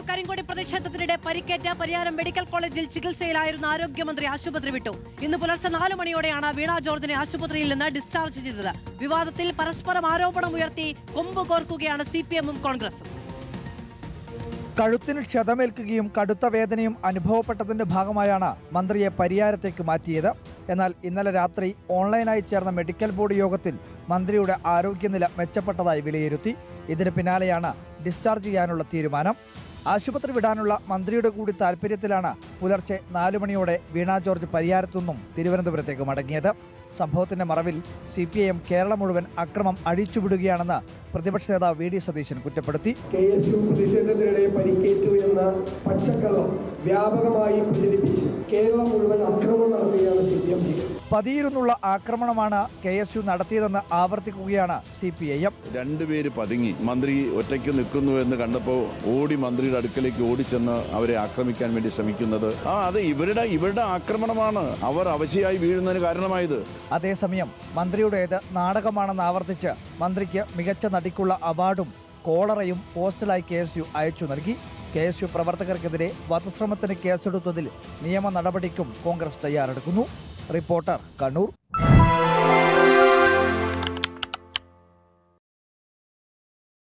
കരിങ്കൊടി പ്രതിഷേധത്തിനിടെ പരിക്കേറ്റ പരിയാരം മെഡിക്കൽ കോളേജിൽ ചികിത്സയിലായിരുന്ന ആരോഗ്യമന്ത്രി ആശുപത്രി വിട്ടു. ഇന്ന് പുലർച്ചെ 4 മണിയോടെയാണ് വീണ ജോർജിനെ ആശുപത്രിയിൽ നിന്ന് ഡിസ്ചാർജ് ചെയ്തത്. വിവാദത്തിൽ പരസ്പരം ആരോപണമുയർത്തി കൊമ്പ് കോർക്കുകയാണ് CPM-ഉം കോൺഗ്രസും. കഴുത്തിന് ക്ഷതമേൽക്കുകയും കടുത്ത വേദനയും അനുഭവപ്പെട്ടതിന്റെ ഭാഗമായാണ് മന്ത്രിയെ പരിയാരത്തേക്ക് മാറ്റിയത്. എന്നാൽ ഇന്നലെ രാത്രി ഓൺലൈനായി ചേർന്ന മെഡിക്കൽ ബോർഡ് യോഗത്തിൽ മന്ത്രിയുടെ ആരോഗ്യനില മെച്ചപ്പെട്ടതായി വിലയിരുത്തി. ഇതിന് പിന്നാലെയാണ് ഡിസ്ചാർജ് ചെയ്യാനുള്ള തീരുമാനം. ആശുപത്രി വിടാനുള്ള മന്ത്രിയുടെ കൂടി താൽപര്യത്തിലാണ് പുലർച്ചെ 4 മണിയോടെ വീണ ജോർജ് പരിയാരത്തുനിന്നും തിരുവനന്തപുരത്തേക്ക് മടങ്ങിയത്. സംഭവത്തിന്റെ മറവിൽ CPIM കേരളം മുഴുവൻ അക്രമം അഴിച്ചുവിടുകയാണെന്ന് പ്രതിപക്ഷ നേതാവ് VD സതീശൻ കുറ്റപ്പെടുത്തി. KSU പ്രതിഷേധത്തിനിടെ പരിക്കേറ്റു എന്ന പച്ചക്കള്ളം വ്യാപകമായി പ്രചരിപ്പിച്ച് കേരളം മുഴുവൻ അക്രമം നടത്തുകയാണ് CPM ചെയ്യുന്നത്. പതിയിരുന്നുള്ള ആക്രമണമാണ് KSU നടത്തിയതെന്ന് ആവർത്തിക്കുകയാണ് CPIM. രണ്ടുപേര് പതുങ്ങി മന്ത്രി ഒറ്റയ്ക്ക് നിൽക്കുന്നു എന്ന് കണ്ടപ്പോൾ ഓടി മന്ത്രിയുടെ അടുക്കലേക്ക് ഓടിച്ചെന്ന് അവരെ ആക്രമിക്കാൻ വേണ്ടി ശ്രമിക്കുന്നത് അത് ഇവരുടെ ആക്രമണമാണ് അവർ അവശയായി വീഴുന്നതിന് കാരണമായത്. അതേസമയം മന്ത്രിയുടേത് നാടകമാണെന്ന് ആവർത്തിച്ച് മന്ത്രിക്ക് മികച്ച നടിക്കുള്ള അവാർഡും കോളറയും പോസ്റ്റലായി KSU അയച്ചു നൽകി. KSU പ്രവർത്തകർക്കെതിരെ വധശ്രമത്തിന് കേസെടുത്തതിൽ നിയമ നടപടിക്കും കോൺഗ്രസ് തയ്യാറെടുക്കുന്നു. റിപ്പോർട്ടർ, കണ്ണൂർ.